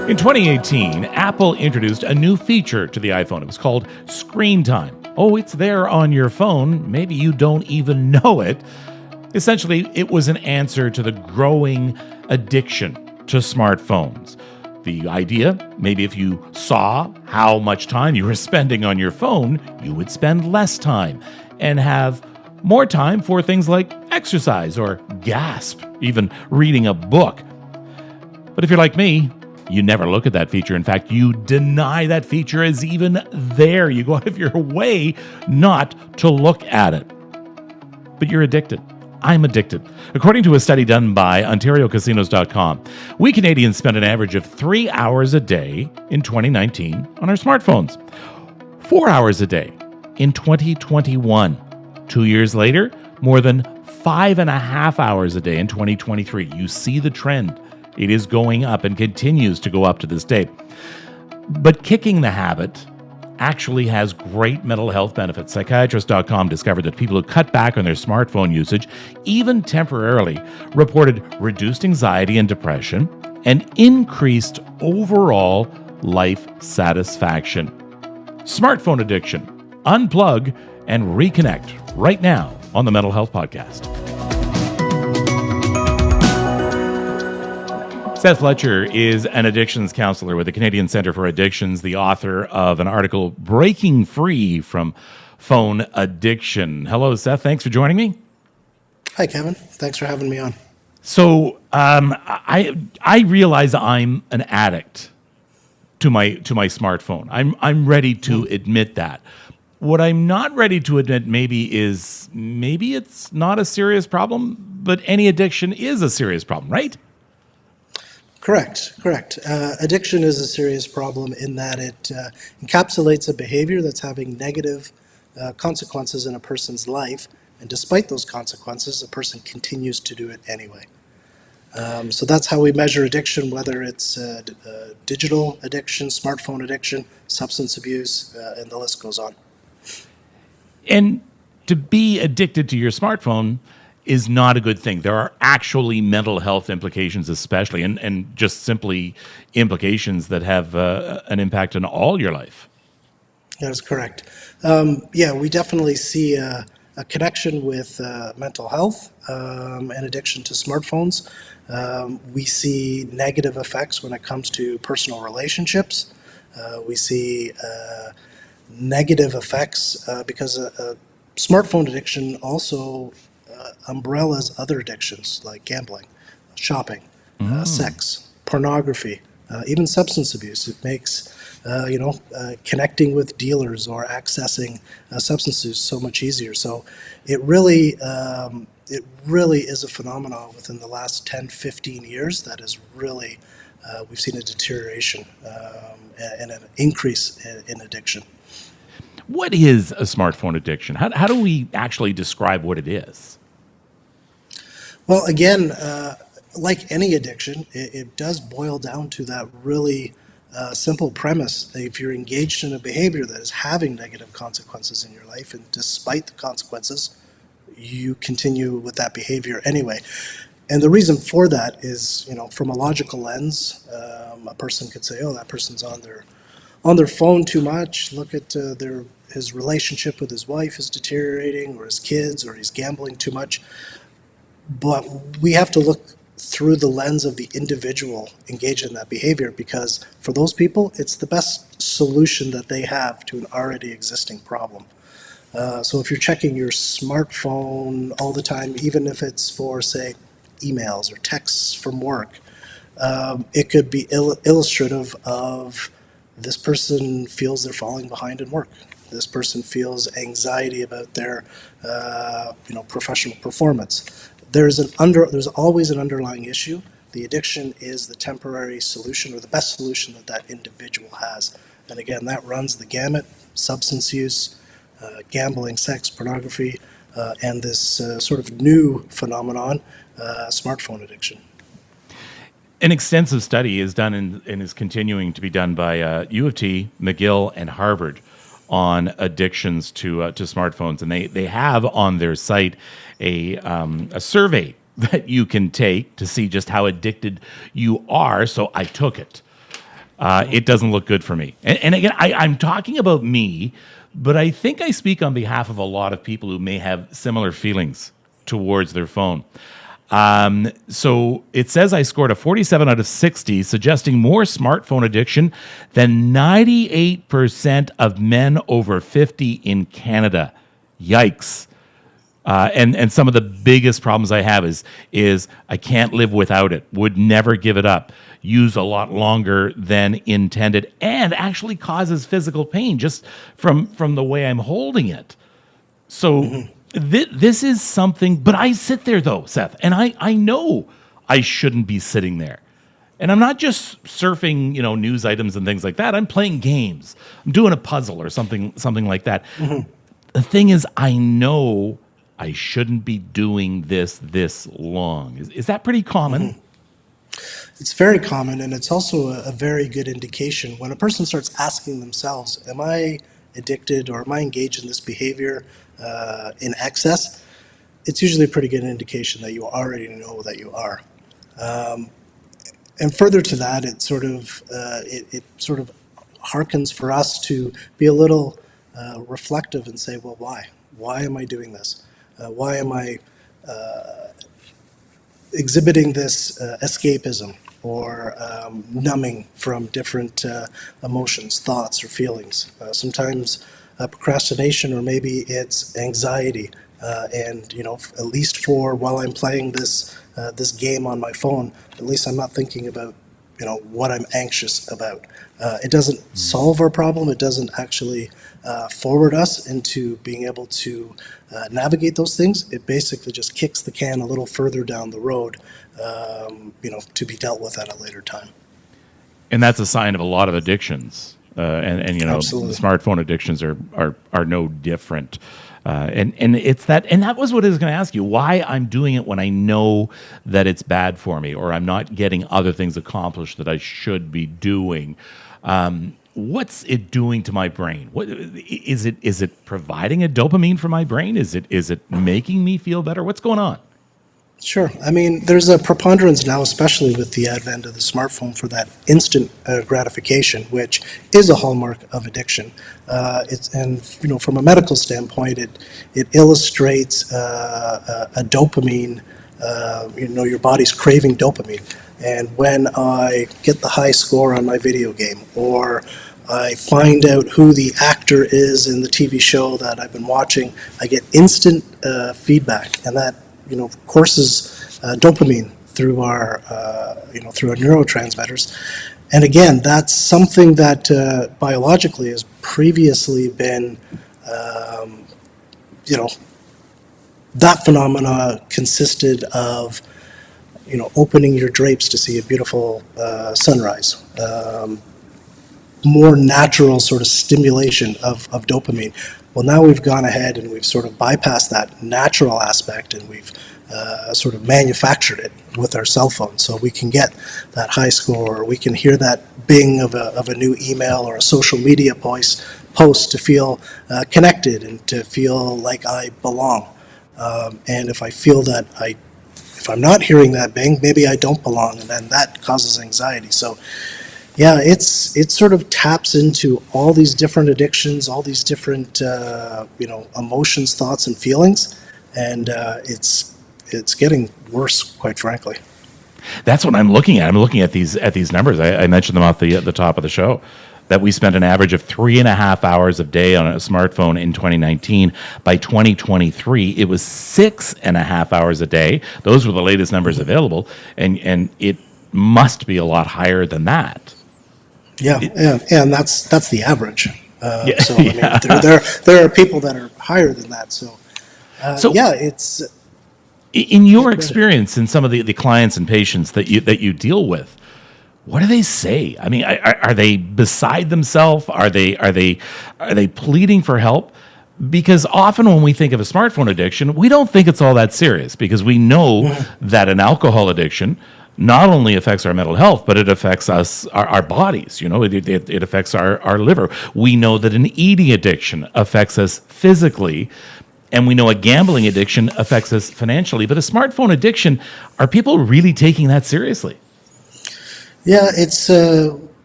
In 2018, Apple introduced a new feature to the iPhone. It was called Screen Time. Oh, it's there on your phone. Maybe you don't even know it. Essentially, it was an answer to the growing addiction to smartphones. The idea, maybe if you saw how much time you were spending on your phone, you would spend less time and have more time for things like exercise or gasp, even reading a book. But if you're like me, you never look at that feature. In fact, you deny that feature is even there. You go out of your way not to look at it. But you're addicted. I'm addicted. According to a study done by OntarioCasinos.com, we Canadians spend an average of 3 hours a day in 2019 on our smartphones. 4 hours a day in 2021. 2 years later, more than 5.5 hours a day in 2023. You see the trend. It is going up and continues to go up to this day. But kicking the habit actually has great mental health benefits. Psychiatrist.com discovered that people who cut back on their smartphone usage, even temporarily, reported reduced anxiety and depression and increased overall life satisfaction. Smartphone addiction. Unplug and reconnect right now on the Mental Health Podcast. Seth Fletcher is an addictions counselor with the Canadian Centre for Addictions, the author of an article, Breaking Free from Phone Addiction. Hello, Seth. Thanks for joining me. Hi, Kevin. Thanks for having me on. So I realize I'm an addict to my smartphone. I'm ready to admit that. What I'm not ready to admit maybe it's not a serious problem, but any addiction is a serious problem, right? Correct. Addiction is a serious problem in that it encapsulates a behavior that's having negative consequences in a person's life, and despite those consequences, a person continues to do it anyway. So that's how we measure addiction, whether it's digital addiction, smartphone addiction, substance abuse, and the list goes on. And to be addicted to your smartphone is not a good thing. There are actually mental health implications, especially, and just simply implications that have an impact on all your life. That is correct. We definitely see a connection with mental health and addiction to smartphones. We see negative effects when it comes to personal relationships. We see negative effects because smartphone addiction also umbrellas other addictions like gambling, shopping, sex, pornography, even substance abuse. It makes connecting with dealers or accessing substances so much easier. So it really is a phenomenon within the last 10, 15 years that is really, we've seen a deterioration and an increase in addiction. What is a smartphone addiction? How do we actually describe what it is? Well, again, like any addiction, it does boil down to that really simple premise. If you're engaged in a behavior that is having negative consequences in your life, and despite the consequences, you continue with that behavior anyway. And the reason for that is, from a logical lens, a person could say, "Oh, that person's on their phone too much. Look at his relationship with his wife is deteriorating, or his kids, or he's gambling too much." But we have to look through the lens of the individual engaged in that behavior, because for those people, it's the best solution that they have to an already existing problem. So if you're checking your smartphone all the time, even if it's for, say, emails or texts from work, it could be illustrative of this person feels they're falling behind in work. This person feels anxiety about their professional performance. There's always an underlying issue. The addiction is the temporary solution or the best solution that individual has. And again, that runs the gamut: substance use, gambling, sex, pornography, and this sort of new phenomenon, smartphone addiction. An extensive study is done and is continuing to be done by U of T, McGill, and Harvard on addictions to smartphones, and they have on their site a survey that you can take to see just how addicted you are. So I took it. It doesn't look good for me. And again, I'm talking about me, but I think I speak on behalf of a lot of people who may have similar feelings towards their phone. So it says I scored a 47 out of 60, suggesting more smartphone addiction than 98% of men over 50 in Canada. Yikes. And some of the biggest problems I have is I can't live without it, would never give it up, use a lot longer than intended, and actually causes physical pain just from the way I'm holding it. So this is something, but I sit there though, Seth, and I know I shouldn't be sitting there. And I'm not just surfing, news items and things like that. I'm playing games. I'm doing a puzzle or something like that. The thing is, I know I shouldn't be doing this long. Is that pretty common? It's very common, and it's also a very good indication when a person starts asking themselves, am I addicted or am I engaged in this behavior in excess? It's usually a pretty good indication that you already know that you are. And further to that, it sort of harkens for us to be a little reflective and say, well, why? Why am I doing this? Why am I exhibiting this escapism or numbing from different emotions, thoughts, or feelings? Sometimes procrastination, or maybe it's anxiety. And at least for while I'm playing this game on my phone, at least I'm not thinking about what I'm anxious about. It doesn't solve our problem. It doesn't actually forward us into being able to navigate those things. It basically just kicks the can a little further down the road, to be dealt with at a later time. And that's a sign of a lot of addictions. And Absolutely. the smartphone addictions are no different. And it's that, and that was what I was going to ask you, why I'm doing it when I know that it's bad for me, or I'm not getting other things accomplished that I should be doing. What's it doing to my brain? What is it? Is it providing a dopamine for my brain? Is it making me feel better? What's going on? Sure. I mean, there's a preponderance now, especially with the advent of the smartphone, for that instant gratification, which is a hallmark of addiction. From a medical standpoint, it illustrates a dopamine. Your body's craving dopamine, and when I get the high score on my video game, or I find out who the actor is in the TV show that I've been watching, I get instant feedback, and that courses dopamine through our neurotransmitters. And again, that's something that biologically has previously been, that phenomena consisted of, opening your drapes to see a beautiful sunrise. More natural sort of stimulation of dopamine. Well, now we've gone ahead and we've sort of bypassed that natural aspect, and we've sort of manufactured it with our cell phone. So we can get that high score, or we can hear that bing of a new email or a social media post to feel connected and to feel like I belong. And if I feel that if I'm not hearing that bing, maybe I don't belong, and then that causes anxiety. So yeah, it sort of taps into all these different addictions, all these different emotions, thoughts, and feelings, and it's getting worse, quite frankly. That's what I'm looking at. I'm looking at these numbers. I mentioned them off the top of the show, that we spent an average of 3.5 hours a day on a smartphone in 2019. By 2023, it was 6.5 hours a day. Those were the latest numbers available, and it must be a lot higher than that. Yeah, and that's the average. So I mean, Yeah. there are people that are higher than that. So it's in your experience, in some of the clients and patients that you deal with, what do they say? I mean, are they beside themselves? Are they pleading for help? Because often when we think of a smartphone addiction, we don't think it's all that serious, because we know that an alcohol addiction not only affects our mental health, but it affects us, our bodies. It affects our liver. We know that an eating addiction affects us physically, and we know a gambling addiction affects us financially. But a smartphone addiction, are people really taking that seriously? Yeah, it's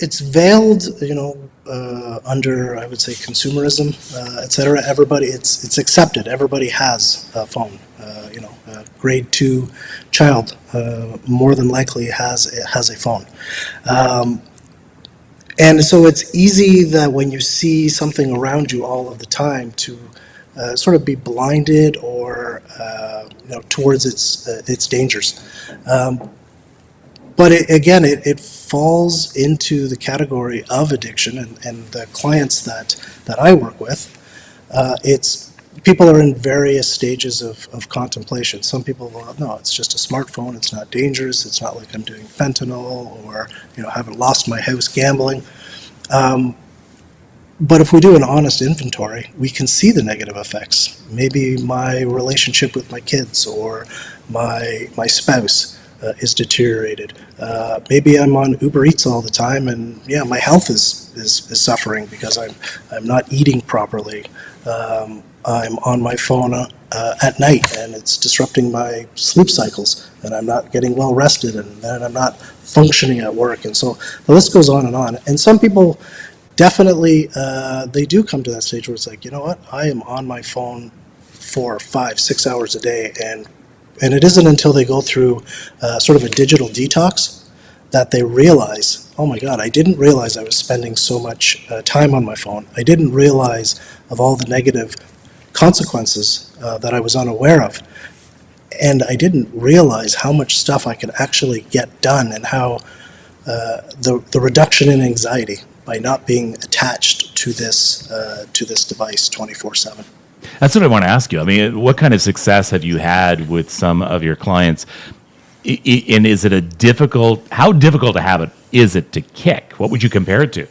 it's veiled, under, I would say, consumerism, et cetera. Everybody, it's accepted. Everybody has a phone. A grade 2 child more than likely has a phone. And so it's easy that when you see something around you all of the time to sort of be blinded or towards its dangers. But it falls into the category of addiction, and the clients that I work with, it's people are in various stages of contemplation. Some people go, no, it's just a smartphone. It's not dangerous. It's not like I'm doing fentanyl or haven't lost my house gambling. But if we do an honest inventory, we can see the negative effects. Maybe my relationship with my kids or my spouse is deteriorated. Maybe I'm on Uber Eats all the time, and my health is suffering because I'm not eating properly. I'm on my phone at night, and it's disrupting my sleep cycles, and I'm not getting well rested, and then I'm not functioning at work, and so the list goes on and on. And some people definitely they do come to that stage where it's like, you know what, I am on my phone 4, 5, 6 hours a day, and it isn't until they go through sort of a digital detox that they realize, oh my God, I didn't realize I was spending so much time on my phone. I didn't realize of all the negative consequences that I was unaware of. And I didn't realize how much stuff I could actually get done, and how the reduction in anxiety by not being attached to this device 24/7. That's what I want to ask you. I mean, what kind of success have you had with some of your clients? And is it how difficult a habit is it to kick? What would you compare it to?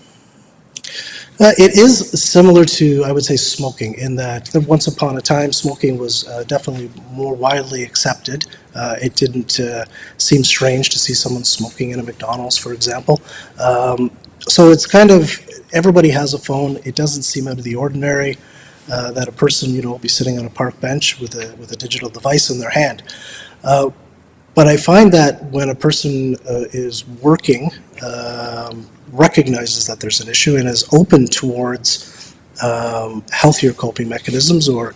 It is similar to, I would say, smoking, in that once upon a time, smoking was definitely more widely accepted. It didn't seem strange to see someone smoking in a McDonald's, for example. So it's kind of, everybody has a phone. It doesn't seem out of the ordinary that a person, will be sitting on a park bench with a digital device in their hand. But I find that when a person is working, recognizes that there's an issue, and is open towards healthier coping mechanisms or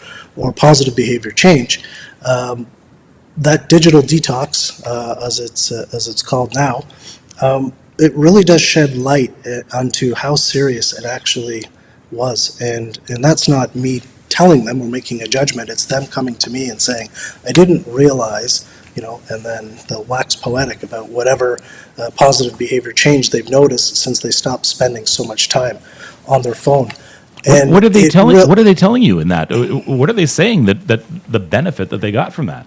positive behavior change, that digital detox, as it's called now, it really does shed light onto how serious it actually was, and that's not me telling them or making a judgment. It's them coming to me and saying, I didn't realize, and then they'll wax poetic about whatever positive behavior change they've noticed since they stopped spending so much time on their phone. And what are they telling? What are they telling you in that? What are they saying that the benefit that they got from that?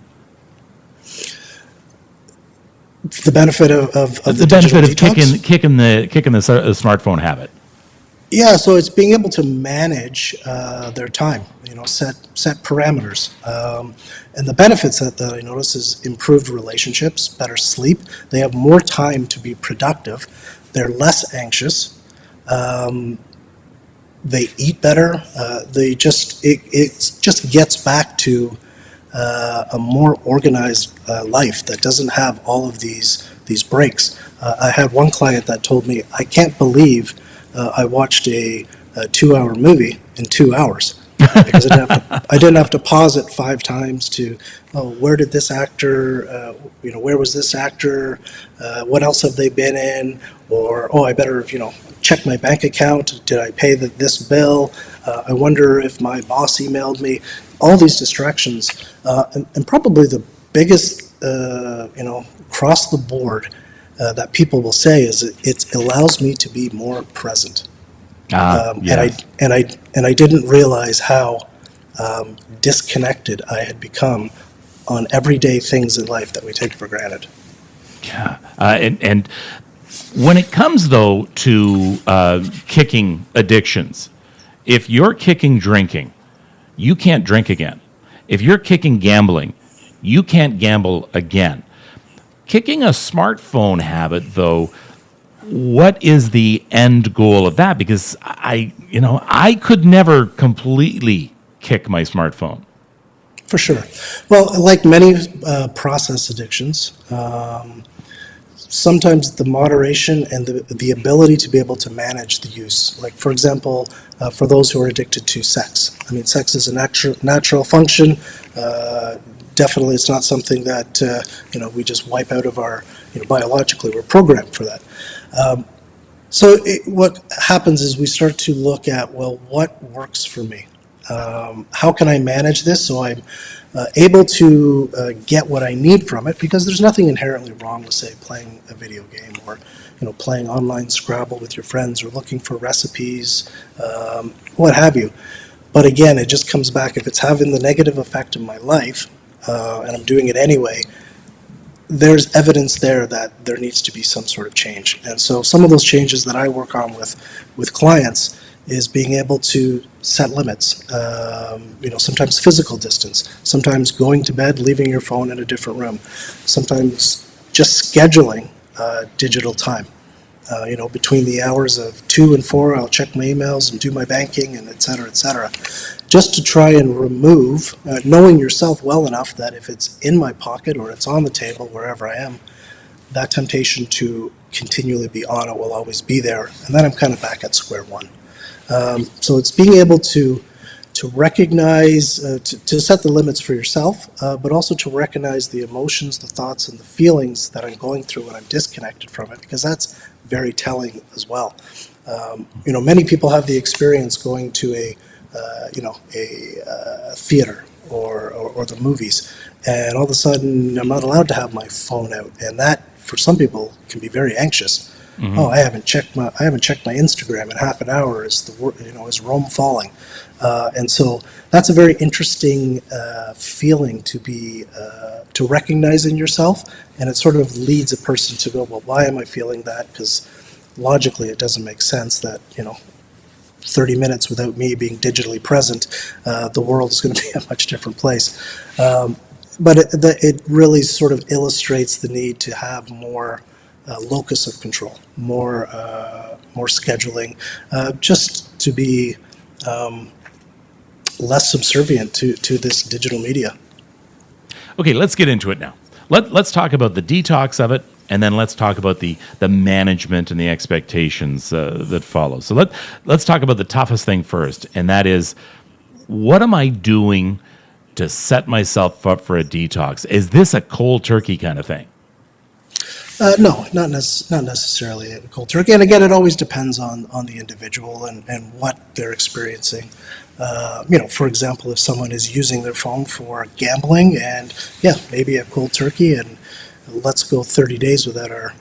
The benefit of the benefit of kicking the smartphone habit. Yeah, so it's being able to manage their time, set parameters. And the benefits that I notice is improved relationships, better sleep. They have more time to be productive. They're less anxious. They eat better. It just gets back to a more organized life that doesn't have all of these breaks. I had one client that told me, I can't believe I watched a 2-hour movie in 2 hours because I didn't have to pause it 5 times to, where did this actor, where was this actor, what else have they been in, or, I better, check my bank account, did I pay this bill, I wonder if my boss emailed me. All these distractions, and probably the biggest, across the board, that people will say is it allows me to be more present. Yes. And I didn't realize how disconnected I had become on everyday things in life that we take for granted. Yeah. And when it comes though to kicking addictions, if you're kicking drinking, you can't drink again. If you're kicking gambling, you can't gamble again. Kicking a smartphone habit, though, what is the end goal of that? Because I could never completely kick my smartphone. For sure. Well, like many process addictions, sometimes the moderation and the ability to be able to manage the use. Like, for example, for those who are addicted to sex. I mean, sex is a natural function. Definitely, it's not something that, we just wipe out of our, biologically, we're programmed for that. What happens is we start to look at, well, what works for me? How can I manage this so I'm able to get what I need from it? Because there's nothing inherently wrong with, say, playing a video game or playing online Scrabble with your friends or looking for recipes, what have you. But again, it just comes back, if it's having the negative effect in my life and I'm doing it anyway, there's evidence there that there needs to be some sort of change. And so some of those changes that I work on with clients is being able to set limits, sometimes physical distance, sometimes going to bed, leaving your phone in a different room, sometimes just scheduling digital time. Between the hours of 2 and 4, I'll check my emails and do my banking and et cetera, just to try and remove, knowing yourself well enough that if it's in my pocket or it's on the table, wherever I am, that temptation to continually be on it will always be there. And then I'm kind of back at square one. So it's being able to recognize, to set the limits for yourself, but also to recognize the emotions, the thoughts, and the feelings that I'm going through when I'm disconnected from it, because that's very telling as well. Many people have the experience going to a theater or the movies, and all of a sudden I'm not allowed to have my phone out, and that for some people can be very anxious. Mm-hmm. Oh, I haven't checked my Instagram in half an hour. Is Rome falling? And so that's a very interesting feeling to be to recognize in yourself, and it sort of leads a person to go, well, why am I feeling that? Because logically, it doesn't make sense that 30 minutes without me being digitally present, the world is going to be a much different place. But it really sort of illustrates the need to have more locus of control, more scheduling, just to be less subservient to this digital media. Okay, let's get into it now. Let's talk about the detox of it, and then let's talk about the management and the expectations that follow. So let's talk about the toughest thing first, and that is, what am I doing to set myself up for a detox? Is this a cold turkey kind of thing? No, not necessarily a cold turkey. And again, it always depends on the individual and what they're experiencing. For example, if someone is using their phone for gambling, and maybe a cold turkey, and let's go 30 days without our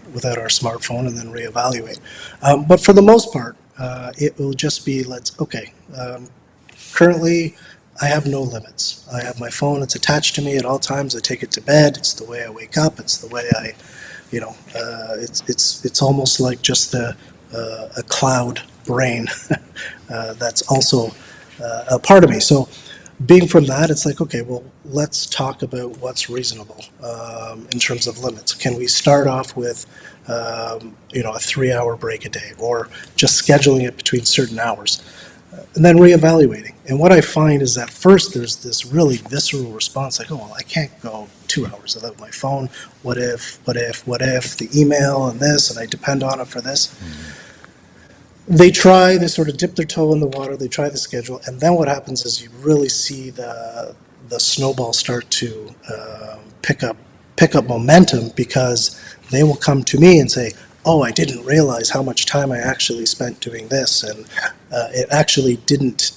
smartphone and then reevaluate. But for the most part, it will just be currently I have no limits. I have my phone, it's attached to me at all times. I take it to bed. It's the way I wake up. It's the way I it's almost like just a cloud brain that's also a part of me. So being from that, it's like, okay, well, let's talk about what's reasonable in terms of limits. Can we start off with a 3-hour break a day, or just scheduling it between certain hours, and then reevaluating? And what I find is that first there's this really visceral response, like, oh, well, I can't go 2 hours without my phone. What if the email and this, and I depend on it for this. Mm-hmm. They sort of dip their toe in the water, they try the schedule, and then what happens is you really see the snowball start to pick up momentum, because they will come to me and say, oh, I didn't realize how much time I actually spent doing this, and it actually didn't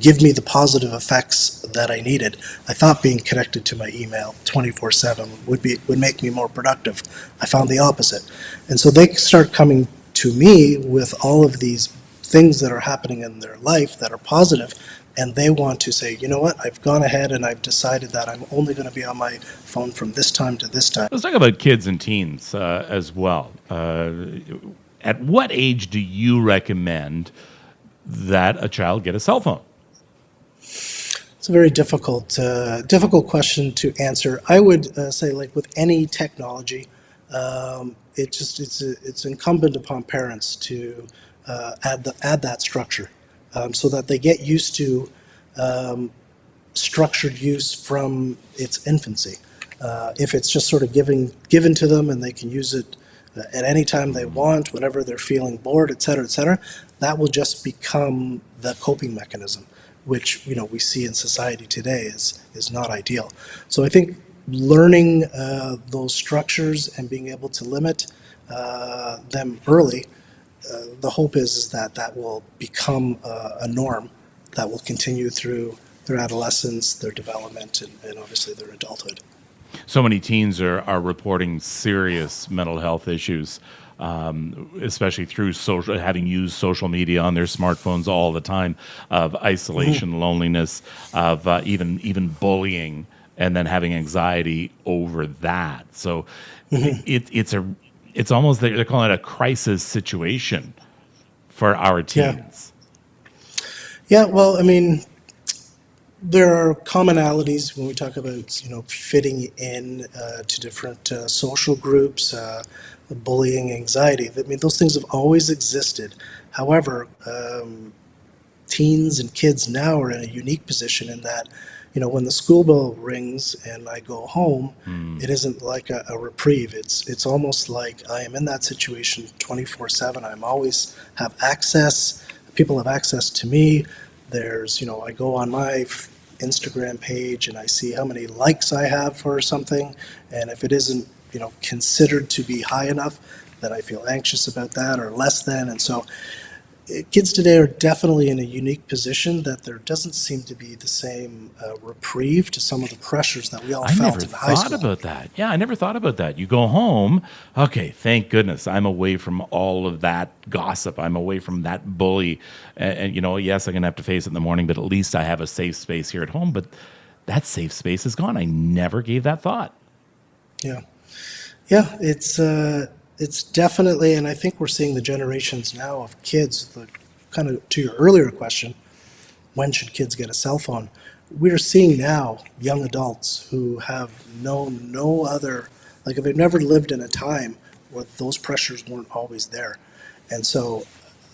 give me the positive effects that I needed. I thought being connected to my email 24/7 would make me more productive. I found the opposite. And so they start coming to me with all of these things that are happening in their life that are positive, and they want to say, you know what, I've gone ahead and I've decided that I'm only going to be on my phone from this time to this time. Let's talk about kids and teens as well. At what age do you recommend that a child get a cell phone? It's a very difficult question to answer. I would say, like with any technology, it's incumbent upon parents to add that structure, so that they get used to structured use from its infancy. If it's just sort of given to them and they can use it at any time they want, whenever they're feeling bored, et cetera, that will just become the coping mechanism, which we see in society today is not ideal. So I think learning those structures and being able to limit them early, the hope is that that will become a norm that will continue through their adolescence, their development, and obviously their adulthood. So many teens are reporting serious mental health issues, especially through having used social media on their smartphones all the time, of isolation, loneliness, of even bullying, and then having anxiety over that. So it's almost, they're calling it a crisis situation for our Yeah. teens. Yeah. Well, I mean, there are commonalities when we talk about fitting in to different social groups, bullying, anxiety. I mean, those things have always existed. However, teens and kids now are in a unique position in that, when the school bell rings and I go home, it isn't like a reprieve. It's almost like I am in that situation 24/7. I'm always have access. People have access to me. I go on my Instagram page and I see how many likes I have for something, and if it isn't, considered to be high enough, then I feel anxious about that or less than, and so kids today are definitely in a unique position that there doesn't seem to be the same reprieve to some of the pressures that we all I never felt in high thought school. about that. Yeah, I never thought about that. You go home, okay, thank goodness I'm away from all of that gossip. I'm away from that bully. And yes, I'm going to have to face it in the morning, but at least I have a safe space here at home. But that safe space is gone. I never gave that thought. Yeah, yeah, it's definitely, and I think we're seeing the generations now of kids. The kind of to your earlier question, when should kids get a cell phone? We're seeing now young adults who have known no other, like they've never lived in a time where those pressures weren't always there. And so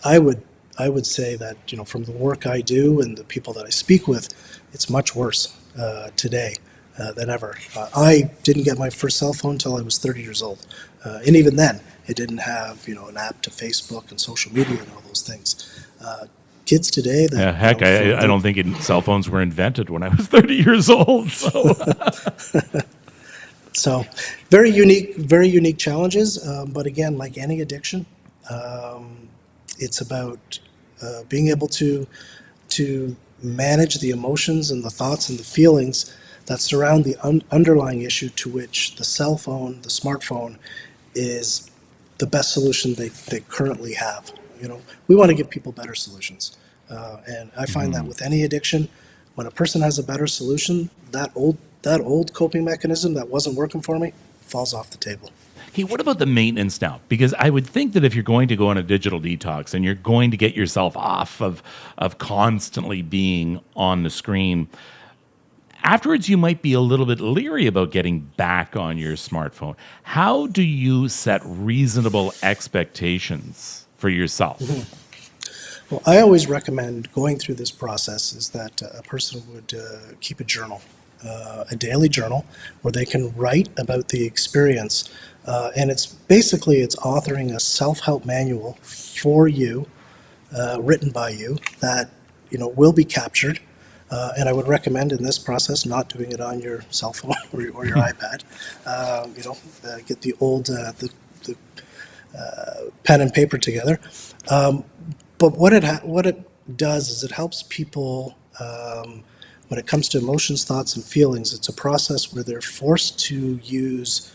I would I would say that from the work I do and the people that I speak with, it's much worse today than ever. I didn't get my first cell phone until I was 30 years old, and even then, it didn't have an app to Facebook and social media and all those things. Kids today that Yeah, heck, from I don't think cell phones were invented when I was 30 years old. So so very unique challenges. But again, like any addiction, it's about being able to manage the emotions and the thoughts and the feelings that surround the underlying issue to which the cell phone, the smartphone, is the best solution they currently have. We want to give people better solutions, and I find that with any addiction, when a person has a better solution, that old coping mechanism that wasn't working for me falls off the table. okay, what about the maintenance now? Because I would think that if you're going to go on a digital detox and you're going to get yourself off of constantly being on the screen, afterwards you might be a little bit leery about getting back on your smartphone. How do you set reasonable expectations for yourself? Well, I always recommend going through this process is that a person would keep a journal, a daily journal, where they can write about the experience. And it's basically it's authoring a self-help manual for you, written by you, that will be captured. And I would recommend in this process not doing it on your cell phone or your iPad. Get the old the pen and paper together. But what it does is it helps people when it comes to emotions, thoughts, and feelings. It's a process where they're forced to use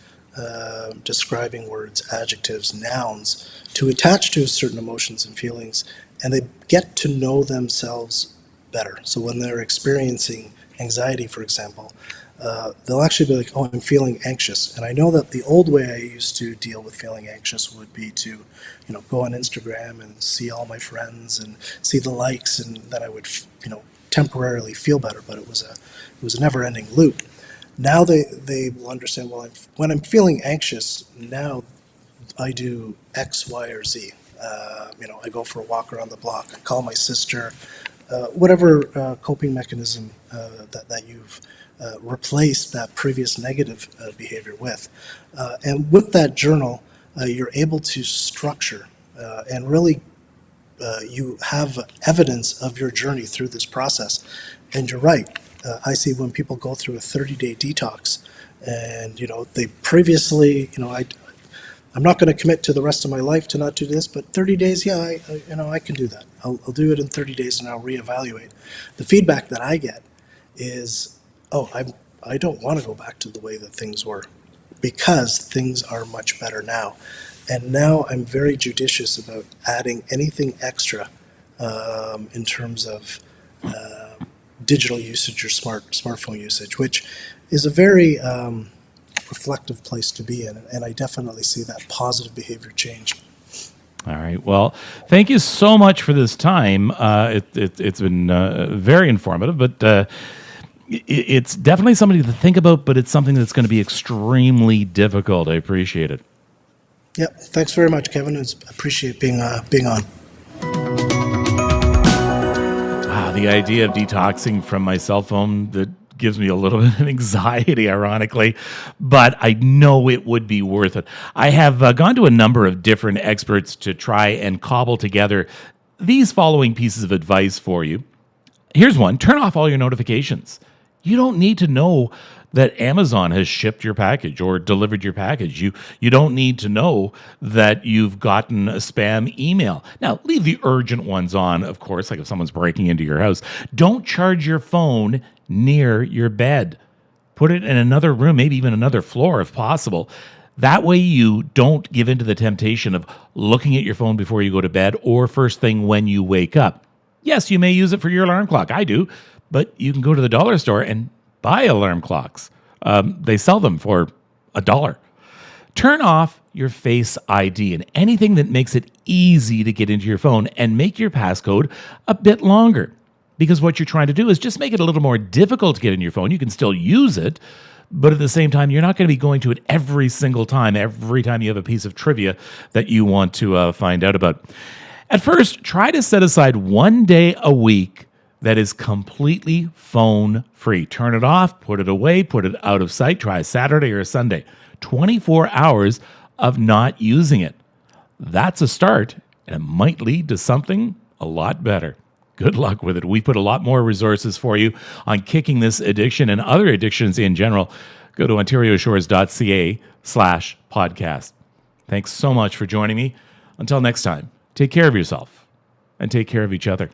describing words, adjectives, nouns to attach to certain emotions and feelings, and they get to know themselves better. So when they're experiencing anxiety, for example, they'll actually be like, "Oh, I'm feeling anxious." And I know that the old way I used to deal with feeling anxious would be to, go on Instagram and see all my friends and see the likes, and then I would, temporarily feel better. But it was a never-ending loop. Now they will understand. Well, when I'm feeling anxious now, I do X, Y, or Z. I go for a walk around the block. I call my sister. Whatever coping mechanism that you've replaced that previous negative behavior with. And with that journal, you're able to structure and really you have evidence of your journey through this process. And you're right. I see when people go through a 30-day detox, and they previously, I'm not going to commit to the rest of my life to not do this, but 30 days, yeah, I can do that. I'll do it in 30 days and I'll reevaluate. The feedback that I get is, oh, I don't want to go back to the way that things were because things are much better now. And now I'm very judicious about adding anything extra in terms of digital usage or smartphone usage, which is a very reflective place to be in. And I definitely see that positive behavior change. All right. Well, thank you so much for this time. It's been very informative, but it's definitely something to think about, but it's something that's going to be extremely difficult. I appreciate it. Yep. Thanks very much, Kevin. I appreciate being on. Wow, the idea of detoxing from my cell phone, that gives me a little bit of anxiety, ironically, but I know it would be worth it. I have gone to a number of different experts to try and cobble together these following pieces of advice for you. Here's one: turn off all your notifications. You don't need to know that Amazon has shipped your package or delivered your package. You don't need to know that you've gotten a spam email. Now, leave the urgent ones on, of course, like if someone's breaking into your house. Don't charge your phone near your bed. Put it in another room, maybe even another floor if possible. That way you don't give into the temptation of looking at your phone before you go to bed or first thing when you wake up. Yes, you may use it for your alarm clock. I do. But you can go to the dollar store and buy alarm clocks. They sell them for $1. Turn off your Face ID and anything that makes it easy to get into your phone, and make your passcode a bit longer. Because what you're trying to do is just make it a little more difficult to get in your phone. You can still use it, but at the same time, you're not going to be going to it every time you have a piece of trivia that you want to find out about. At first, try to set aside 1 day a week that is completely phone free. Turn it off, put it away, put it out of sight. Try a Saturday or a Sunday. 24 hours of not using it. That's a start, and it might lead to something a lot better. Good luck with it. We put a lot more resources for you on kicking this addiction and other addictions in general. Go to ontarioshores.ca/podcast. Thanks so much for joining me. Until next time, take care of yourself and take care of each other.